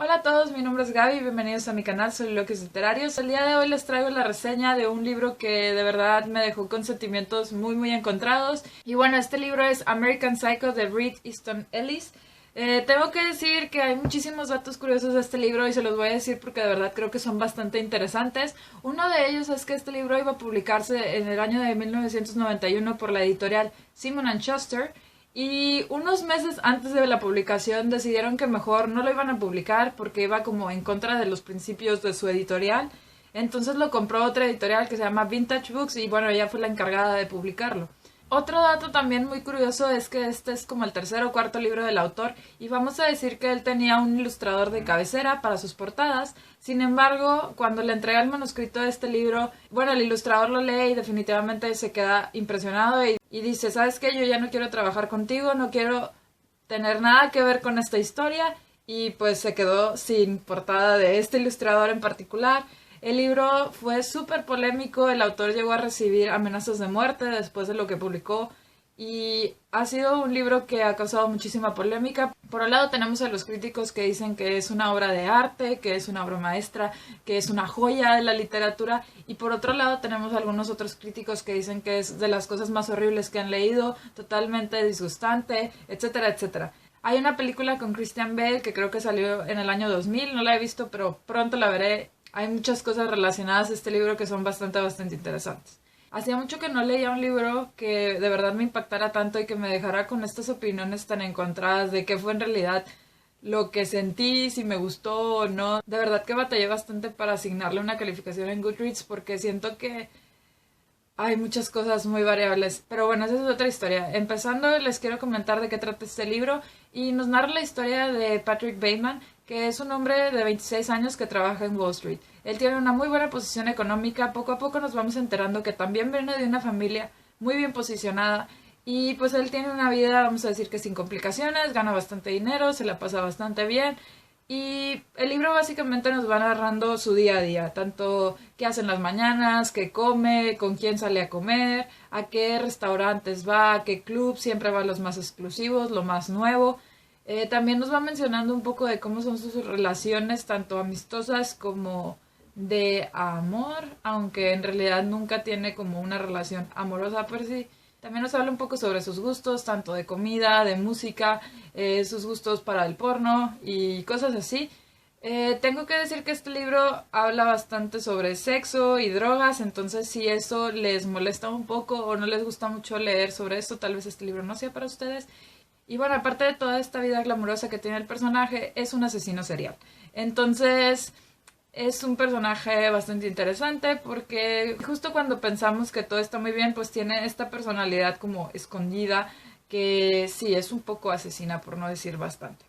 Hola a todos, mi nombre es Gaby, bienvenidos a mi canal Soliloquios Literarios. El día de hoy les traigo la reseña de un libro que de verdad me dejó con sentimientos muy encontrados. Y bueno, este libro es American Psycho de Bret Easton Ellis. Tengo que decir que hay muchísimos datos curiosos de este libro y se los voy a decir porque de verdad creo que son bastante interesantes. Uno de ellos es que este libro iba a publicarse en el año de 1991 por la editorial Simon & Schuster. Y unos meses antes de la publicación decidieron que mejor no lo iban a publicar porque iba como en contra de los principios de su editorial. Entonces lo compró otra editorial que se llama Vintage Books y bueno, ella fue la encargada de publicarlo. Otro dato también muy curioso es que este es como el tercer o cuarto libro del autor y vamos a decir que él tenía un ilustrador de cabecera para sus portadas. Sin embargo, cuando le entrega el manuscrito de este libro, bueno, el ilustrador lo lee y definitivamente se queda impresionado y dice, ¿sabes qué? Yo ya no quiero trabajar contigo, no quiero tener nada que ver con esta historia y pues se quedó sin portada de este ilustrador en particular. El libro fue súper polémico, el autor llegó a recibir amenazas de muerte después de lo que publicó y ha sido un libro que ha causado muchísima polémica. Por un lado tenemos a los críticos que dicen que es una obra de arte, que es una obra maestra, que es una joya de la literatura y por otro lado tenemos algunos otros críticos que dicen que es de las cosas más horribles que han leído, totalmente disgustante, etcétera, etcétera. Hay una película con Christian Bale que creo que salió en el año 2000, no la he visto pero pronto la veré. Hay muchas cosas relacionadas a este libro que son bastante interesantes. Hacía mucho que no leía un libro que de verdad me impactara tanto y que me dejara con estas opiniones tan encontradas de qué fue en realidad lo que sentí, si me gustó o no. De verdad que batallé bastante para asignarle una calificación en Goodreads porque siento que hay muchas cosas muy variables, pero bueno, esa es otra historia. Empezando, les quiero comentar de qué trata este libro y nos narra la historia de Patrick Bateman, que es un hombre de 26 años que trabaja en Wall Street. Él tiene una muy buena posición económica, poco a poco nos vamos enterando que también viene de una familia muy bien posicionada y pues él tiene una vida, vamos a decir que sin complicaciones, gana bastante dinero, se la pasa bastante bien. Y el libro básicamente nos va narrando su día a día, tanto qué hace en las mañanas, qué come, con quién sale a comer, a qué restaurantes va, a qué club, siempre va a los más exclusivos, lo más nuevo. También nos va mencionando un poco de cómo son sus relaciones, tanto amistosas como de amor, aunque en realidad nunca tiene como una relación amorosa per sí. También nos habla un poco sobre sus gustos, tanto de comida, de música, sus gustos para el porno y cosas así. Tengo que decir que este libro habla bastante sobre sexo y drogas, entonces si eso les molesta un poco o no les gusta mucho leer sobre esto, tal vez este libro no sea para ustedes. Y bueno, aparte de toda esta vida glamurosa que tiene el personaje, es un asesino serial. Entonces, es un personaje bastante interesante porque justo cuando pensamos que todo está muy bien, pues tiene esta personalidad como escondida que sí, es un poco asesina, por no decir bastante.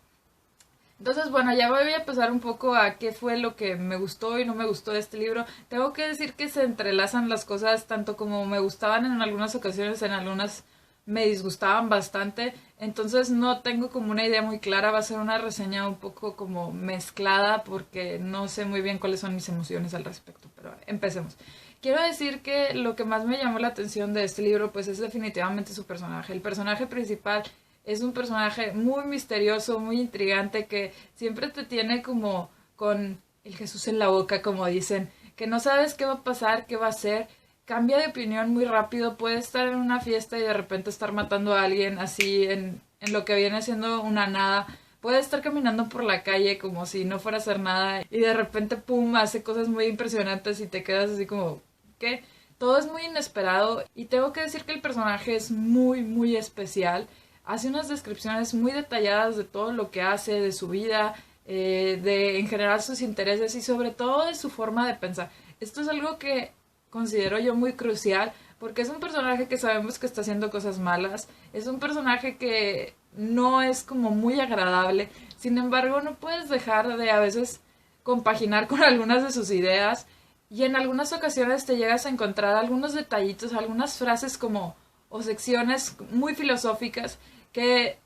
Entonces, bueno, ya voy a pasar un poco a qué fue lo que me gustó y no me gustó de este libro. Tengo que decir que se entrelazan las cosas tanto como me gustaban en algunas ocasiones, en algunas me disgustaban bastante. Entonces no tengo como una idea muy clara, va a ser una reseña un poco como mezclada porque no sé muy bien cuáles son mis emociones al respecto, pero empecemos. Quiero decir que lo que más me llamó la atención de este libro pues es definitivamente su personaje. El personaje principal es un personaje muy misterioso, muy intrigante, que siempre te tiene como con el Jesús en la boca, como dicen, que no sabes qué va a pasar, qué va a hacer, cambia de opinión muy rápido, puede estar en una fiesta y de repente estar matando a alguien así en lo que viene siendo una nada, puede estar caminando por la calle como si no fuera a hacer nada y de repente pum, hace cosas muy impresionantes y te quedas así como, ¿qué? Todo es muy inesperado y tengo que decir que el personaje es muy especial. Hace unas descripciones muy detalladas de todo lo que hace, de su vida, de en general sus intereses y sobre todo de su forma de pensar. Esto es algo que considero yo muy crucial porque es un personaje que sabemos que está haciendo cosas malas, es un personaje que no es como muy agradable, sin embargo no puedes dejar de a veces compaginar con algunas de sus ideas y en algunas ocasiones te llegas a encontrar algunos detallitos, algunas frases como o secciones muy filosóficas que,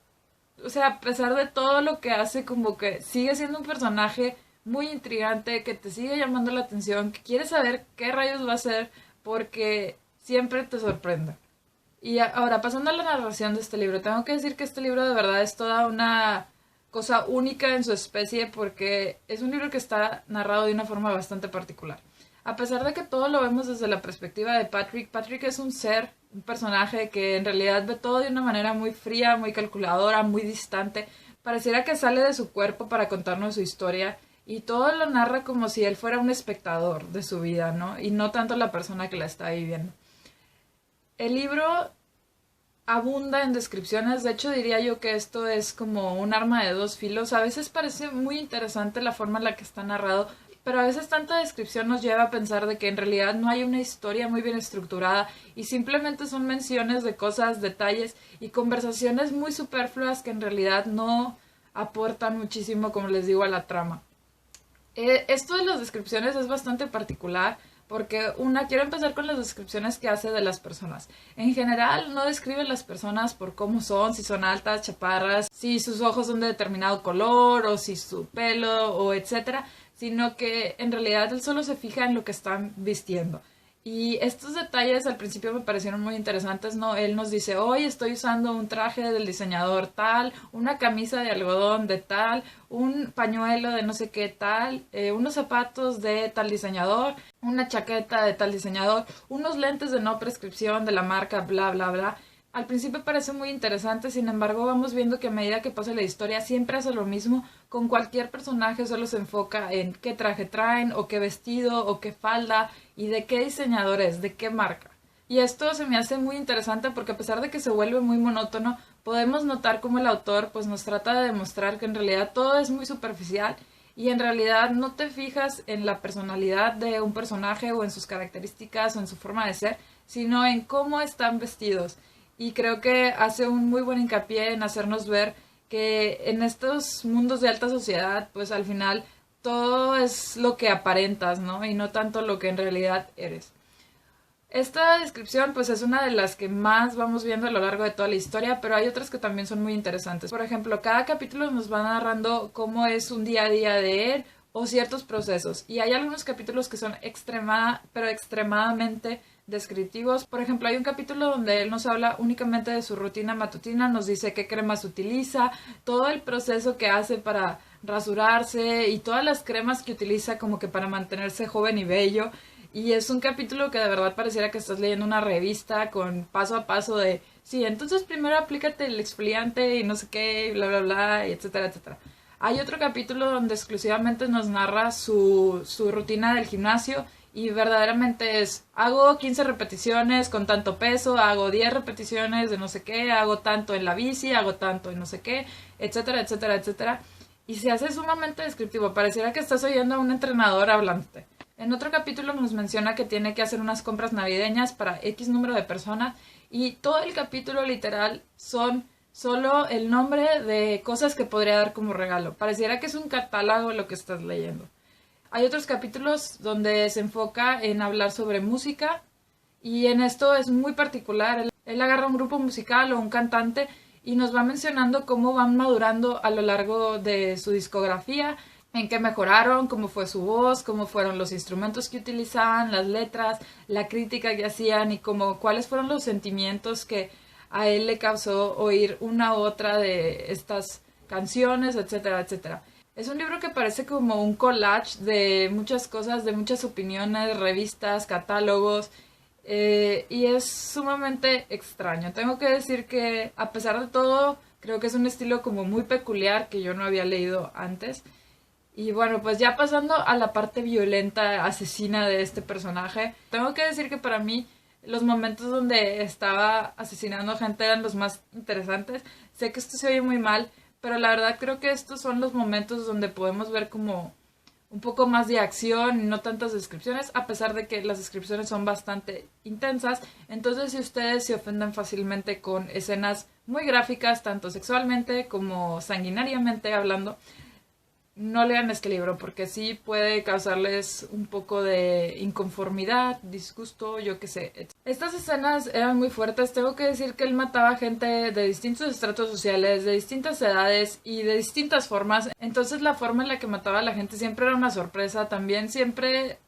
o sea, a pesar de todo lo que hace, como que sigue siendo un personaje muy intrigante, que te sigue llamando la atención, que quieres saber qué rayos va a hacer, porque siempre te sorprende. Y ahora, pasando a la narración de este libro, tengo que decir que este libro de verdad es toda una cosa única en su especie porque es un libro que está narrado de una forma bastante particular. A pesar de que todo lo vemos desde la perspectiva de Patrick, Patrick es un ser, un personaje que en realidad ve todo de una manera muy fría, muy calculadora, muy distante. Pareciera que sale de su cuerpo para contarnos su historia y todo lo narra como si él fuera un espectador de su vida, ¿no? Y no tanto la persona que la está viviendo. El libro abunda en descripciones, de hecho diría yo que esto es como un arma de dos filos. A veces parece muy interesante la forma en la que está narrado, pero a veces tanta descripción nos lleva a pensar de que en realidad no hay una historia muy bien estructurada y simplemente son menciones de cosas, detalles y conversaciones muy superfluas que en realidad no aportan muchísimo, como les digo, a la trama. Esto de las descripciones es bastante particular porque quiero empezar con las descripciones que hace de las personas. En general no describe las personas por cómo son, si son altas, chaparras, si sus ojos son de determinado color o si su pelo o etcétera, sino que en realidad él solo se fija en lo que están vistiendo. Y estos detalles al principio me parecieron muy interesantes, ¿no? Él nos dice, hoy estoy usando un traje del diseñador tal, una camisa de algodón de tal, un pañuelo de no sé qué tal, unos zapatos de tal diseñador, una chaqueta de tal diseñador, unos lentes de no prescripción de la marca bla bla bla. Al principio parece muy interesante, sin embargo vamos viendo que a medida que pasa la historia siempre hace lo mismo. Con cualquier personaje solo se enfoca en qué traje traen, o qué vestido, o qué falda, y de qué diseñador es, de qué marca. Y esto se me hace muy interesante porque a pesar de que se vuelve muy monótono, podemos notar cómo el autor pues nos trata de demostrar que en realidad todo es muy superficial y en realidad no te fijas en la personalidad de un personaje o en sus características o en su forma de ser, sino en cómo están vestidos. Y creo que hace un muy buen hincapié en hacernos ver que en estos mundos de alta sociedad, pues al final todo es lo que aparentas, ¿no? Y no tanto lo que en realidad eres. Esta descripción pues es una de las que más vamos viendo a lo largo de toda la historia, pero hay otras que también son muy interesantes. Por ejemplo, cada capítulo nos va narrando cómo es un día a día de él o ciertos procesos. Y hay algunos capítulos que son extremadamente descriptivos. Por ejemplo, hay un capítulo donde él nos habla únicamente de su rutina matutina, nos dice qué cremas utiliza, todo el proceso que hace para rasurarse y todas las cremas que utiliza como que para mantenerse joven y bello. Y es un capítulo que de verdad pareciera que estás leyendo una revista con paso a paso de, sí, entonces primero aplícate el exfoliante y no sé qué, bla, bla, bla, y etcétera, etcétera. Hay otro capítulo donde exclusivamente nos narra su rutina del gimnasio y verdaderamente es, hago 15 repeticiones con tanto peso, hago 10 repeticiones de no sé qué, hago tanto en la bici, hago tanto en no sé qué, etcétera, etcétera, etcétera. Y se hace sumamente descriptivo, pareciera que estás oyendo a un entrenador hablante. En otro capítulo nos menciona que tiene que hacer unas compras navideñas para X número de personas y todo el capítulo literal son solo el nombre de cosas que podría dar como regalo. Pareciera que es un catálogo lo que estás leyendo. Hay otros capítulos donde se enfoca en hablar sobre música y en esto es muy particular. Él agarra un grupo musical o un cantante y nos va mencionando cómo van madurando a lo largo de su discografía, en qué mejoraron, cómo fue su voz, cómo fueron los instrumentos que utilizaban, las letras, la crítica que hacían y cuáles fueron los sentimientos que a él le causó oír una u otra de estas canciones, etcétera, etcétera. Es un libro que parece como un collage de muchas cosas, de muchas opiniones, revistas, catálogos, y es sumamente extraño. Tengo que decir que a pesar de todo, creo que es un estilo como muy peculiar que yo no había leído antes. Y bueno, pues ya pasando a la parte violenta, asesina de este personaje, tengo que decir que para mí los momentos donde estaba asesinando gente eran los más interesantes. Sé que esto se oye muy mal, pero la verdad creo que estos son los momentos donde podemos ver como un poco más de acción y no tantas descripciones, a pesar de que las descripciones son bastante intensas. Entonces, si ustedes se ofenden fácilmente con escenas muy gráficas, tanto sexualmente como sanguinariamente hablando, no lean este libro porque sí puede causarles un poco de inconformidad, disgusto, yo qué sé. Estas escenas eran muy fuertes. Tengo que decir que él mataba gente de distintos estratos sociales, de distintas edades y de distintas formas. Entonces la forma en la que mataba a la gente siempre era una sorpresa. También siempre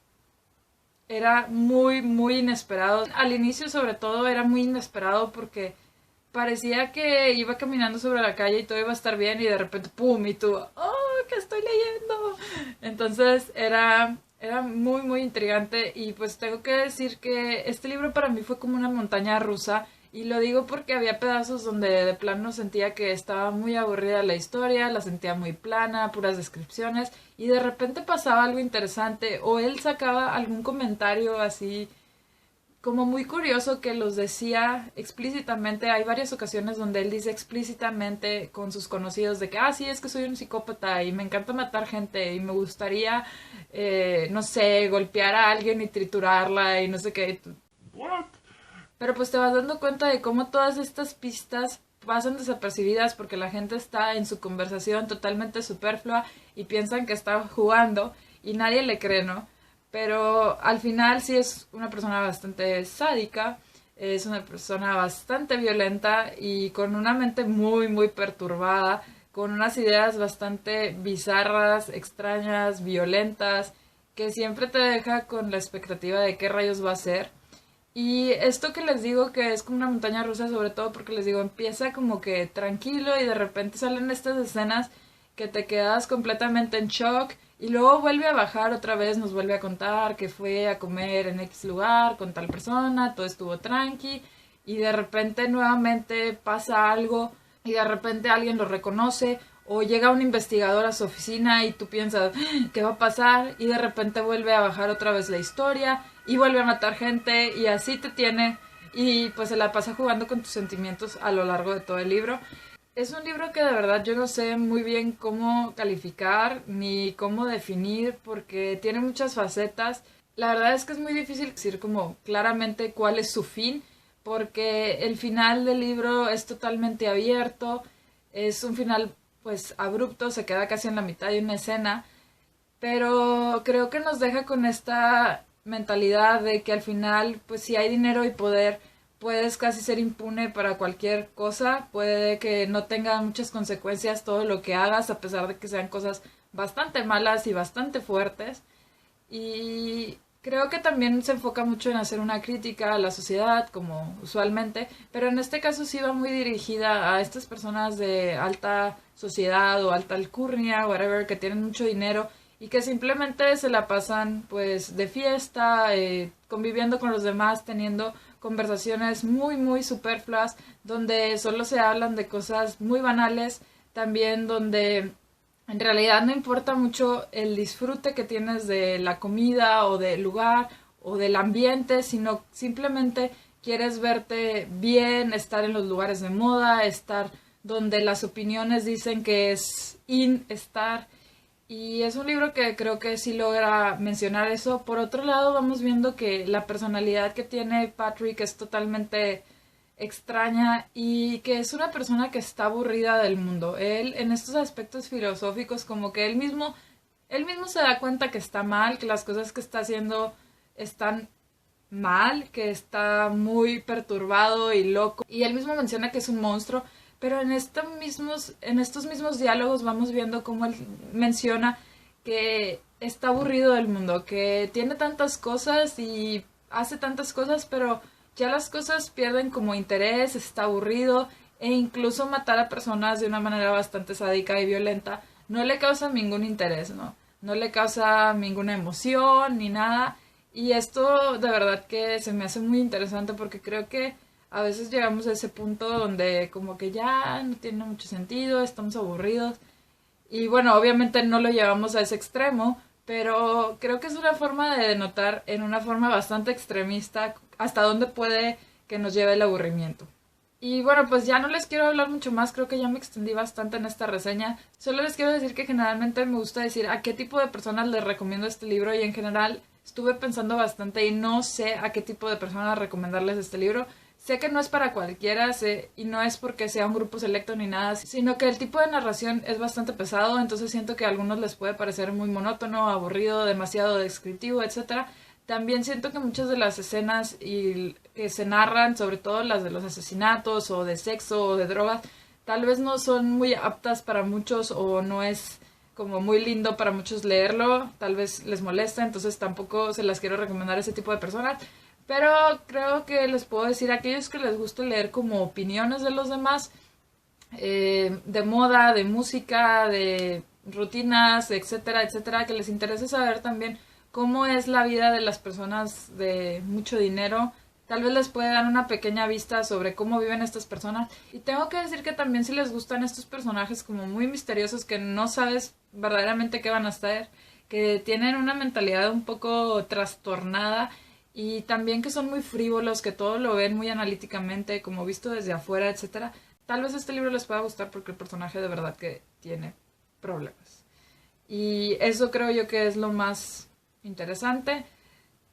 era muy, muy inesperado. Al inicio sobre todo era muy inesperado porque parecía que iba caminando sobre la calle y todo iba a estar bien y de repente ¡pum! Y tú, ¡oh! ¿Qué estoy leyendo? Entonces era muy muy intrigante y pues tengo que decir que este libro para mí fue como una montaña rusa y lo digo porque había pedazos donde de plano sentía que estaba muy aburrida la historia, la sentía muy plana, puras descripciones y de repente pasaba algo interesante o él sacaba algún comentario así como muy curioso que los decía explícitamente. Hay varias ocasiones donde él dice explícitamente con sus conocidos de que, sí, es que soy un psicópata y me encanta matar gente y me gustaría, no sé, golpear a alguien y triturarla y no sé qué. ¿What? Pero pues te vas dando cuenta de cómo todas estas pistas pasan desapercibidas porque la gente está en su conversación totalmente superflua y piensan que está jugando y nadie le cree, ¿no? Pero al final sí es una persona bastante sádica, es una persona bastante violenta y con una mente muy, muy perturbada, con unas ideas bastante bizarras, extrañas, violentas, que siempre te deja con la expectativa de qué rayos va a ser. Y esto que les digo que es como una montaña rusa, sobre todo porque les digo, empieza como que tranquilo y de repente salen estas escenas que te quedas completamente en shock y luego vuelve a bajar otra vez, nos vuelve a contar que fue a comer en X lugar con tal persona, todo estuvo tranqui y de repente nuevamente pasa algo y de repente alguien lo reconoce o llega un investigador a su oficina y tú piensas, ¿qué va a pasar? Y de repente vuelve a bajar otra vez la historia y vuelve a matar gente y así te tiene y pues se la pasa jugando con tus sentimientos a lo largo de todo el libro. Es un libro que de verdad yo no sé muy bien cómo calificar ni cómo definir porque tiene muchas facetas. La verdad es que es muy difícil decir como claramente cuál es su fin porque el final del libro es totalmente abierto, es un final pues abrupto, se queda casi en la mitad de una escena, pero creo que nos deja con esta mentalidad de que al final pues si hay dinero y poder puedes casi ser impune para cualquier cosa, puede que no tenga muchas consecuencias todo lo que hagas, a pesar de que sean cosas bastante malas y bastante fuertes. Y creo que también se enfoca mucho en hacer una crítica a la sociedad, como usualmente, pero en este caso sí va muy dirigida a estas personas de alta sociedad o alta alcurnia, whatever, que tienen mucho dinero y que simplemente se la pasan pues de fiesta, conviviendo con los demás, teniendo conversaciones muy muy superfluas donde solo se hablan de cosas muy banales, también donde en realidad no importa mucho el disfrute que tienes de la comida o del lugar o del ambiente, sino simplemente quieres verte bien, estar en los lugares de moda, estar donde las opiniones dicen que es in estar. Y es un libro que creo que sí logra mencionar eso. Por otro lado, vamos viendo que la personalidad que tiene Patrick es totalmente extraña y que es una persona que está aburrida del mundo. Él, en estos aspectos filosóficos, como que él mismo se da cuenta que está mal, que las cosas que está haciendo están mal, que está muy perturbado y loco. Y él mismo menciona que es un monstruo. Pero en estos mismos diálogos vamos viendo cómo él menciona que está aburrido del mundo, que tiene tantas cosas y hace tantas cosas, pero ya las cosas pierden como interés, está aburrido e incluso matar a personas de una manera bastante sádica y violenta no le causa ningún interés, ¿no? No le causa ninguna emoción ni nada. Y esto de verdad que se me hace muy interesante porque creo que a veces llegamos a ese punto donde como que ya no tiene mucho sentido, estamos aburridos. Y bueno, obviamente no lo llevamos a ese extremo, pero creo que es una forma de denotar en una forma bastante extremista hasta dónde puede que nos lleve el aburrimiento. Y bueno, pues ya no les quiero hablar mucho más, creo que ya me extendí bastante en esta reseña. Solo les quiero decir que generalmente me gusta decir a qué tipo de personas les recomiendo este libro y en general estuve pensando bastante y no sé a qué tipo de personas recomendarles este libro. Sé que no es para cualquiera, y no es porque sea un grupo selecto ni nada, sino que el tipo de narración es bastante pesado, entonces siento que a algunos les puede parecer muy monótono, aburrido, demasiado descriptivo, etcétera. También siento que muchas de las escenas que se narran, sobre todo las de los asesinatos o de sexo o de drogas, tal vez no son muy aptas para muchos o no es como muy lindo para muchos leerlo, tal vez les molesta, entonces tampoco se las quiero recomendar a ese tipo de personas. pero creo que les puedo decir a aquellos que les gusta leer como opiniones de los demás, de moda, de música, de rutinas, etcétera, etcétera, que les interese saber también cómo es la vida de las personas de mucho dinero. Tal vez les puede dar una pequeña vista sobre cómo viven estas personas. Y tengo que decir que también si les gustan estos personajes como muy misteriosos que no sabes verdaderamente qué van a hacer, que tienen una mentalidad un poco trastornada y también que son muy frívolos, que todo lo ven muy analíticamente, como visto desde afuera, etcétera. Tal vez este libro les pueda gustar porque el personaje de verdad que tiene problemas. Y eso creo yo que es lo más interesante.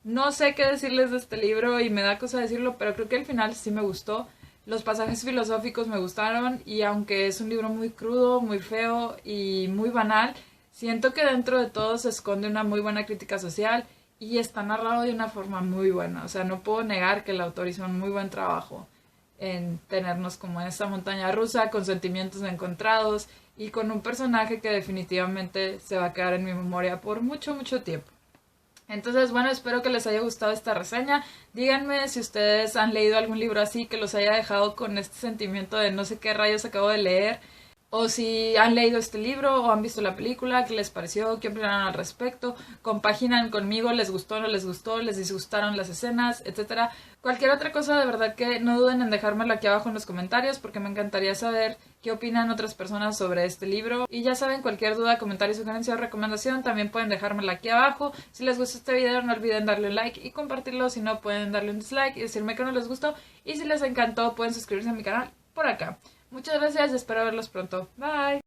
No sé qué decirles de este libro y me da cosa decirlo, pero creo que al final sí me gustó. Los pasajes filosóficos me gustaron y aunque es un libro muy crudo, muy feo y muy banal, siento que dentro de todo se esconde una muy buena crítica social y está narrado de una forma muy buena. O sea, no puedo negar que el autor hizo un muy buen trabajo en tenernos como en esta montaña rusa con sentimientos encontrados y con un personaje que definitivamente se va a quedar en mi memoria por mucho, mucho tiempo. Entonces, bueno, espero que les haya gustado esta reseña. Díganme si ustedes han leído algún libro así que los haya dejado con este sentimiento de no sé qué rayos acabo de leer. O si han leído este libro o han visto la película, qué les pareció, qué opinaron al respecto, compaginan conmigo, les gustó, no les gustó, les disgustaron las escenas, etcétera. Cualquier otra cosa, de verdad que no duden en dejármelo aquí abajo en los comentarios porque me encantaría saber qué opinan otras personas sobre este libro. Y ya saben, cualquier duda, comentario, sugerencia o recomendación también pueden dejármela aquí abajo. Si les gustó este video no olviden darle un like y compartirlo, si no pueden darle un dislike y decirme que no les gustó. Y si les encantó pueden suscribirse a mi canal por acá. Muchas gracias y espero verlos pronto. Bye.